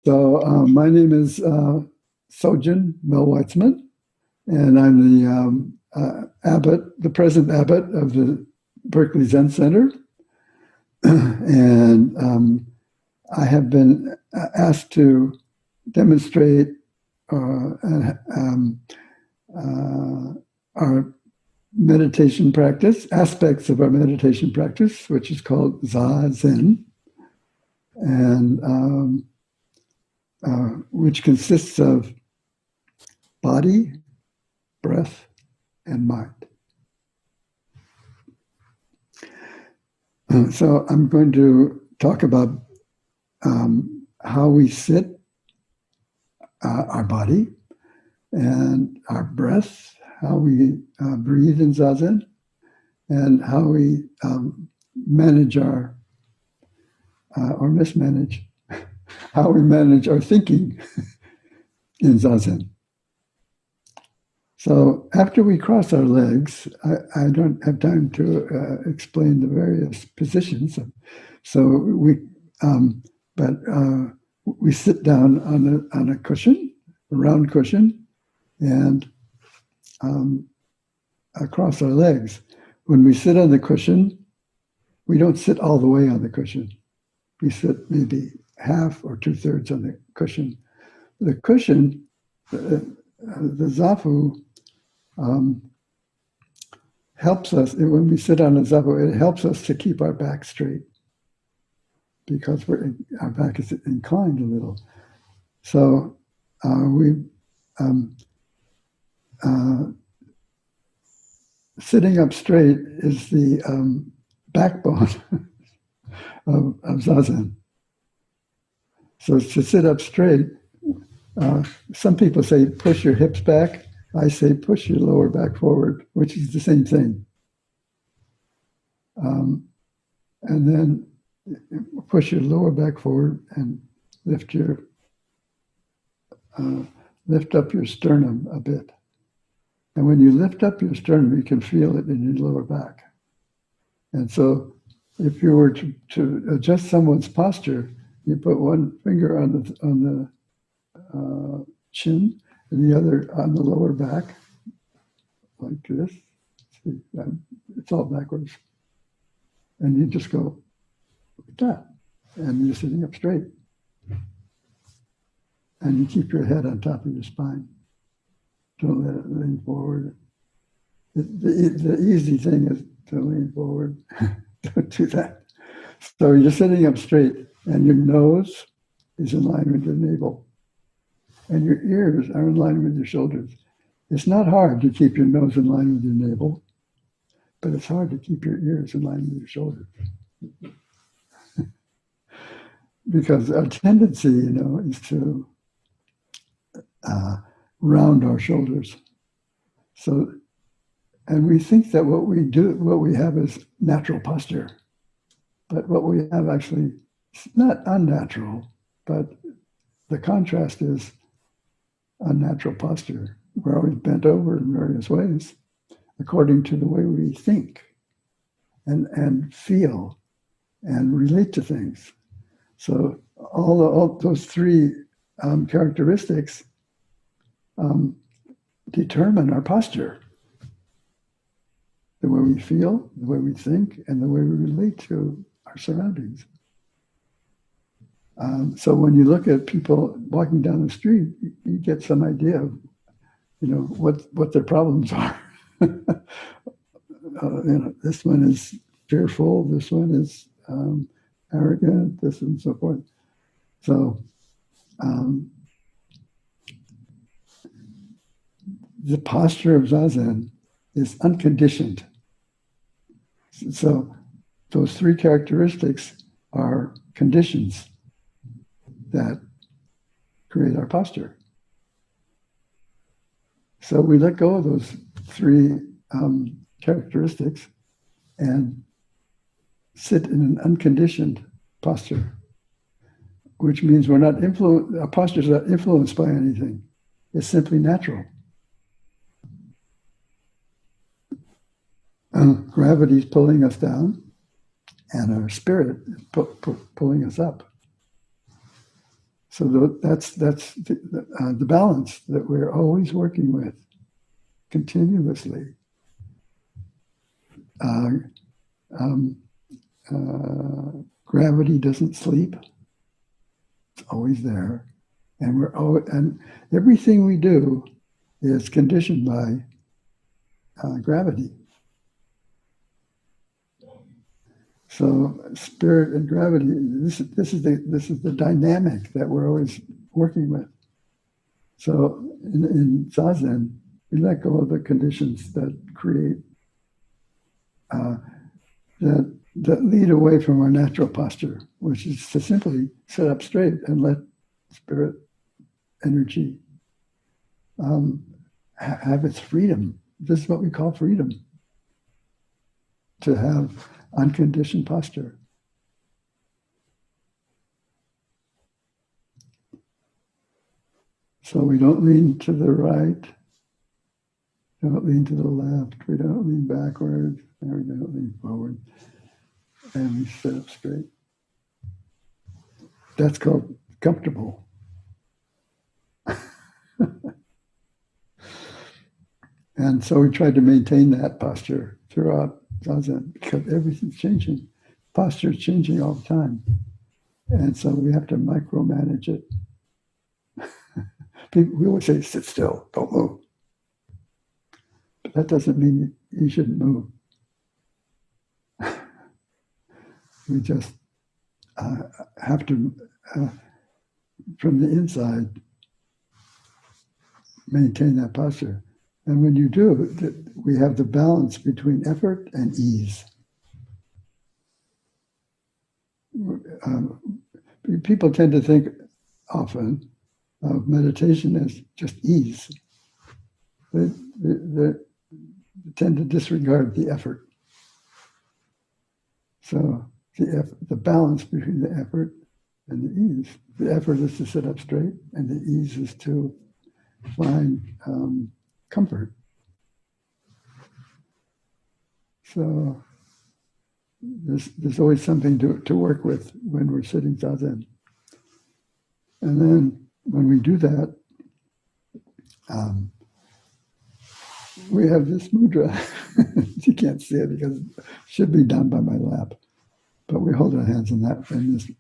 My name is Sojin Mel Weitsman, and I'm the present abbot of the Berkeley Zen Center. And I have been asked to demonstrate our meditation practice, aspects of our meditation practice, which is called Zazen, and which consists of body, breath, and mind. So I'm going to talk about how we sit, our body, and our breath, how we breathe in Zazen, and how we manage our, or mismanage, how we manage our thinking in Zazen. So after we cross our legs, I don't have time to explain the various positions. So we sit down on a cushion, a round cushion, and across our legs. When we sit on the cushion, we don't sit all the way on the cushion. We sit maybe half or 2/3 on the cushion. The cushion, the zafu, helps us, when we sit on a zafu, it helps us to keep our back straight because our back is inclined a little. So sitting up straight is the backbone of Zazen. So to sit up straight, some people say push your hips back. I say push your lower back forward, which is the same thing. And then push your lower back forward and lift up your sternum a bit. And when you lift up your sternum, you can feel it in your lower back. And so if you were to adjust someone's posture, you put one finger on the chin and the other on the lower back, like this. See, it's all backwards. And you just go like that. And you're sitting up straight. And you keep your head on top of your spine. Don't let it lean forward. The easy thing is to lean forward. Don't do that. So you're sitting up straight, and your nose is in line with your navel. And your ears are in line with your shoulders. It's not hard to keep your nose in line with your navel, but it's hard to keep your ears in line with your shoulders. Because our tendency, is to round our shoulders. So, and we think that what we have is natural posture. But what we have actually is not unnatural, but the contrast is unnatural posture. We're always bent over in various ways, according to the way we think and feel and relate to things. So all those three characteristics determine our posture. The way we feel, the way we think, and the way we relate to our surroundings. So when you look at people walking down the street, you get some idea of, what their problems are. This one is fearful. This one is arrogant. This and so forth. So the posture of Zazen is unconditioned. So those three characteristics are conditions that create our posture. So we let go of those three characteristics and sit in an unconditioned posture, which means our posture is not influenced by anything. It's simply natural. Gravity is pulling us down, and our spirit is pulling us up. So that's the balance that we're always working with continuously. Gravity doesn't sleep; it's always there, and and everything we do is conditioned by gravity. So spirit and gravity. This is the dynamic that we're always working with. So in Zazen, we let go of the conditions that create that lead away from our natural posture, which is to simply sit up straight and let spirit energy have its freedom. This is what we call freedom, to have unconditioned posture. So we don't lean to the right, don't lean to the left, we don't lean backwards, and we don't lean forward, and we sit up straight. That's called comfortable. And so we tried to maintain that posture throughout Zazen because everything's changing. Posture is changing all the time. And so we have to micromanage it. We always say, sit still, don't move. But that doesn't mean you shouldn't move. We just have to, from the inside, maintain that posture. And when you do, we have the balance between effort and ease. People tend to think often of meditation as just ease. They tend to disregard the effort. So the balance between the effort and the ease. The effort is to sit up straight, and the ease is to find comfort. So there's always something to work with when we're sitting Zazen. And then when we do that, we have this mudra. You can't see it because it should be done by my lap. But we hold our hands in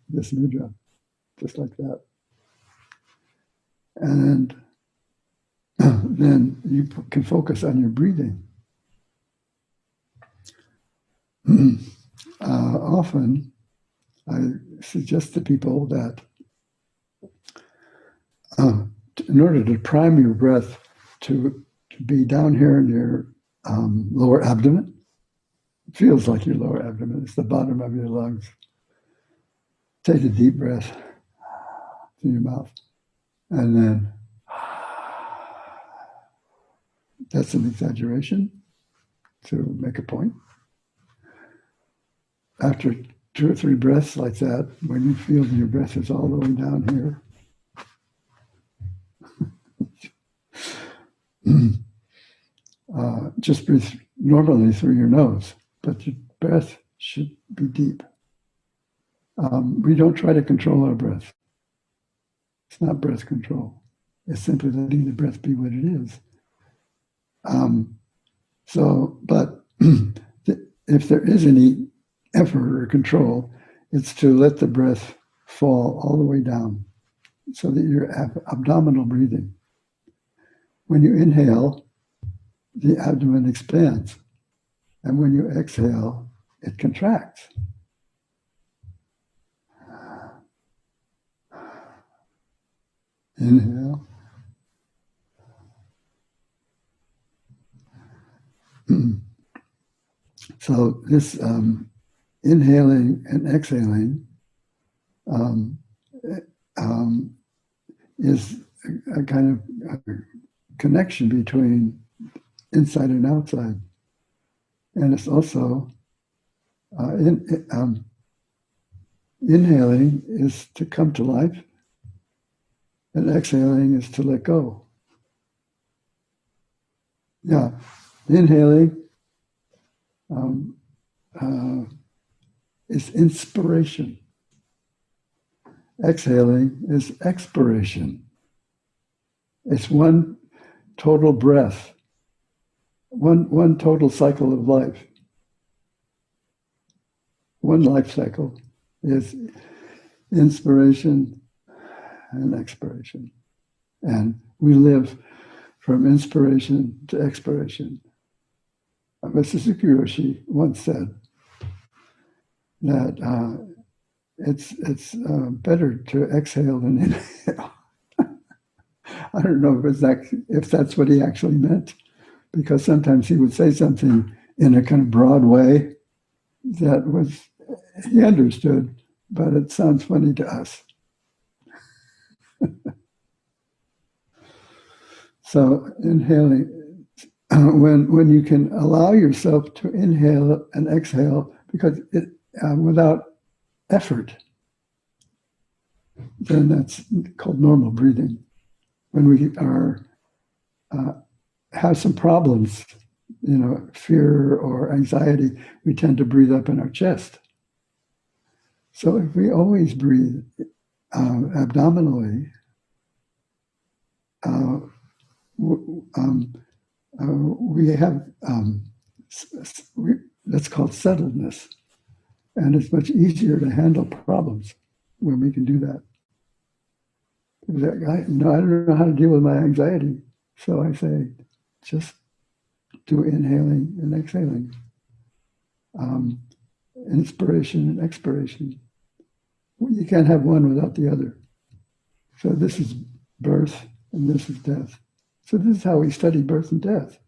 this mudra, just like that. And then you can focus on your breathing. Often, I suggest to people that in order to prime your breath to be down here in your lower abdomen, it feels like your lower abdomen, it's the bottom of your lungs. Take a deep breath through your mouth, and then that's an exaggeration to make a point. After 2 or 3 breaths like that, when you feel that your breath is all the way down here, just breathe normally through your nose, but your breath should be deep. We don't try to control our breath. It's not breath control. It's simply letting the breath be what it is. But if there is any effort or control, it's to let the breath fall all the way down so that you're abdominal breathing. When you inhale, the abdomen expands. And when you exhale, it contracts. Inhale. So this inhaling and exhaling is a kind of connection between inside and outside. And it's also inhaling is to come to life, and exhaling is to let go. Yeah, inhaling is inspiration. Exhaling is expiration. It's one total breath, one total cycle of life. One life cycle is inspiration and expiration. And we live from inspiration to expiration. Mr. Suzuki once said that it's better to exhale than inhale. I don't know if that's what he actually meant, because sometimes he would say something in a kind of broad way that was, he understood, but it sounds funny to us. So inhaling, when you can allow yourself to inhale and exhale, because it without effort, then that's called normal breathing. When we have some problems, fear or anxiety, we tend to breathe up in our chest. So if we always breathe abdominally, we have that's called settledness, and it's much easier to handle problems when we can do that. I don't know how to deal with my anxiety, so I say, just do inhaling and exhaling, inspiration and expiration. You can't have one without the other. So this is birth and this is death. So this is how we study birth and death.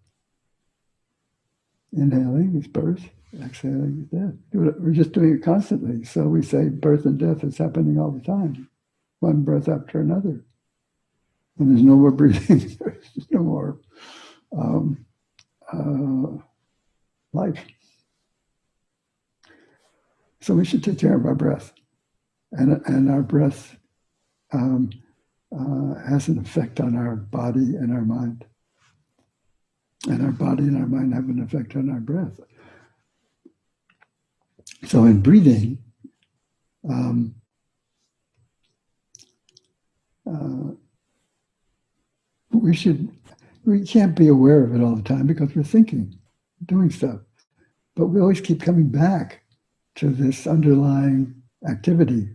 Inhaling is birth, exhaling is death. We're just doing it constantly. So we say birth and death is happening all the time, one breath after another. When there's no more breathing, there's no more life. So we should take care of our breath. And our breath has an effect on our body and our mind. And our body and our mind have an effect on our breath. So in breathing, we can't be aware of it all the time because we're thinking, doing stuff. But we always keep coming back to this underlying activity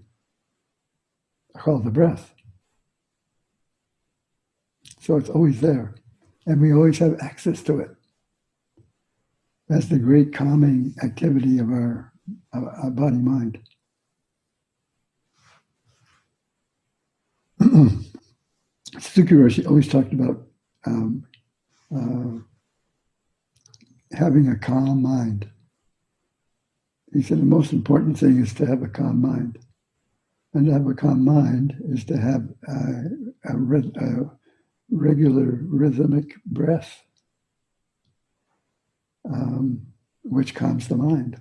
called the breath. So it's always there. And we always have access to it. That's the great calming activity of our body-mind. Suzuki Roshi always talked about having a calm mind. He said the most important thing is to have a calm mind. And to have a calm mind is to have a regular rhythmic breath, which calms the mind.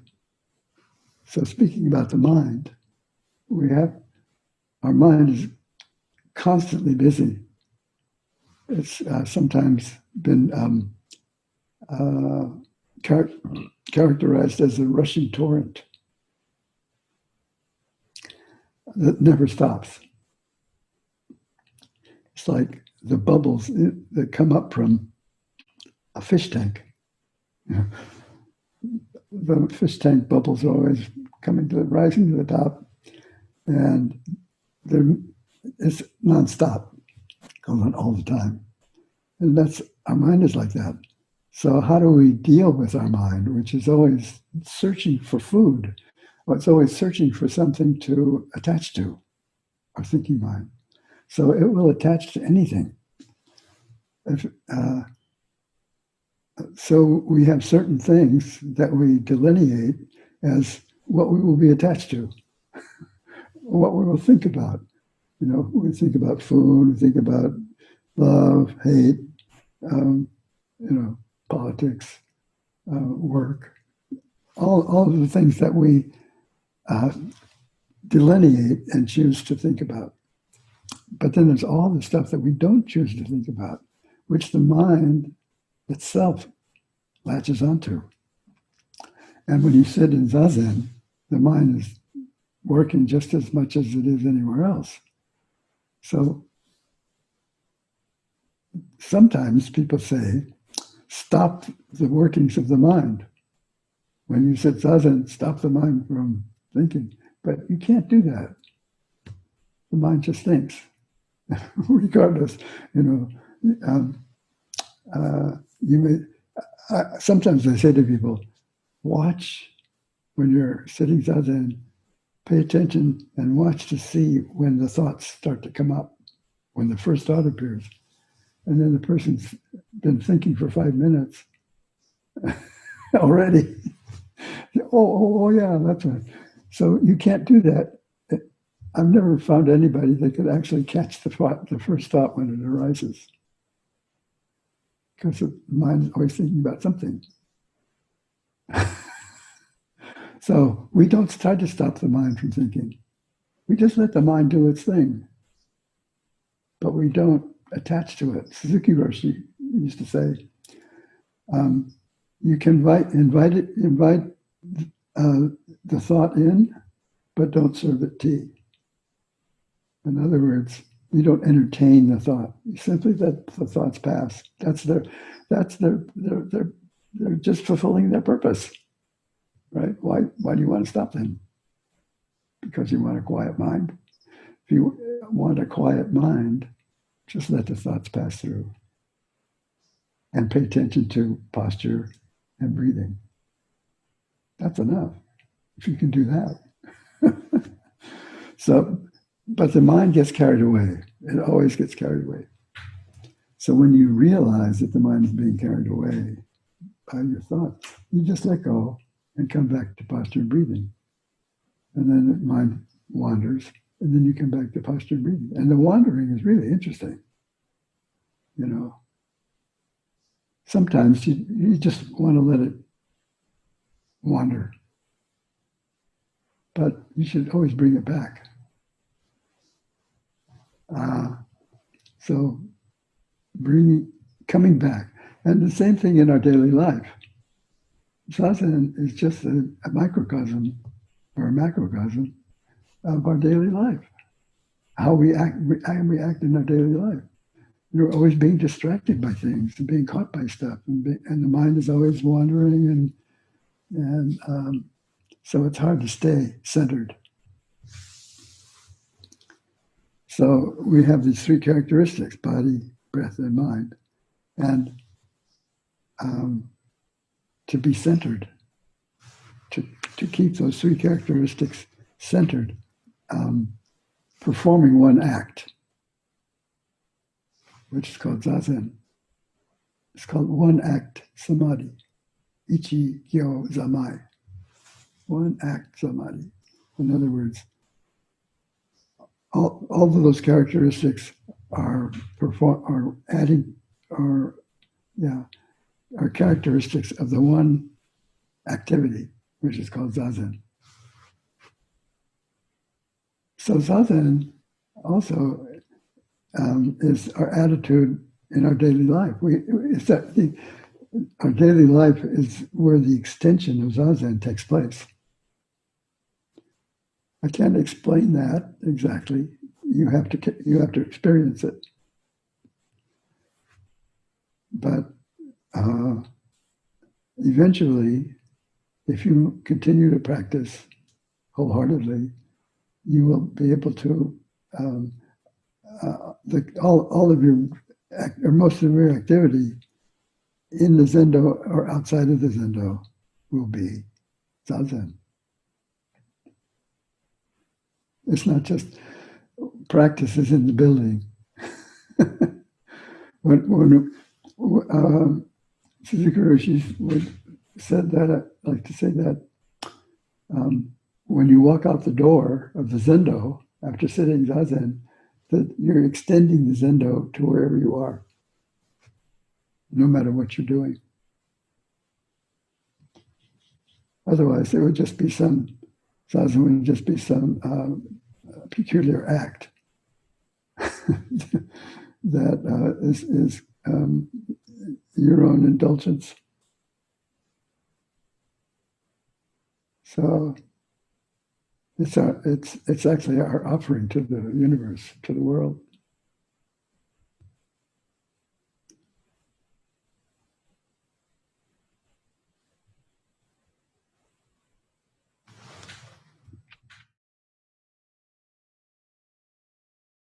So speaking about the mind, our mind is constantly busy. It's sometimes been characterized as a rushing torrent that never stops. It's like the bubbles that come up from a fish tank. The fish tank bubbles are always rising to the top, and it's nonstop, going on all the time. And our mind is like that. So how do we deal with our mind, which is always searching for food, or it's always searching for something to attach to, our thinking mind. So it will attach to anything. So we have certain things that we delineate as what we will be attached to, what we will think about. We think about food, we think about love, hate, politics, work, all of the things that we delineate and choose to think about. But then there's all the stuff that we don't choose to think about, which the mind itself latches onto. And when you sit in Zazen, the mind is working just as much as it is anywhere else. So sometimes people say, stop the workings of the mind. When you sit zazen, stop the mind from thinking. But you can't do that. The mind just thinks, regardless. You may. Sometimes I say to people, watch when you're sitting zazen. Pay attention and watch to see when the thoughts start to come up, when the first thought appears. And then the person's been thinking for 5 minutes already. Oh, yeah, that's right. So you can't do that. I've never found anybody that could actually catch the first thought when it arises, because the mind is always thinking about something. So we don't try to stop the mind from thinking. We just let the mind do its thing, but we don't attach to it. Suzuki Roshi used to say, you can invite the thought in, but don't serve it tea. In other words, you don't entertain the thought. You simply let the thoughts pass. They're just fulfilling their purpose, right? Why do you want to stop them? Because you want a quiet mind. If you want a quiet mind, just let the thoughts pass through and pay attention to posture and breathing. That's enough, if you can do that. But the mind gets carried away. It always gets carried away. So when you realize that the mind is being carried away by your thoughts, you just let go and come back to posture and breathing. And then the mind wanders, and then you come back to posture and breathing. And the wandering is really interesting. Sometimes you just want to let it wander. But you should always bring it back. So coming back. And the same thing in our daily life. Zazen is just a microcosm or a macrocosm of our daily life. How we act in our daily life. You're always being distracted by things and being caught by stuff, and the mind is always wandering, and so it's hard to stay centered. So we have these three characteristics: body, breath, and mind, and to be centered, to keep those three characteristics centered, performing one act, which is called zazen. It's called one act samadhi. Ichi gyo zamai. One act samadhi. In other words, all of those characteristics are characteristics of the one activity, which is called zazen. So zazen also is our attitude in our daily life. Our daily life is where the extension of zazen takes place. I can't explain that exactly. You have to experience it. But eventually, if you continue to practice wholeheartedly, you will be able to all of your or most of your activity in the zendo or outside of the zendo will be zazen. It's not just practices in the building. when Suzuki Roshi said that, I like to say that when you walk out the door of the zendo after sitting zazen, that you're extending the zendo to wherever you are, no matter what you're doing. Otherwise, it would just be zazen would just be some peculiar act that is your own indulgence. So it's actually our offering to the universe, to the world.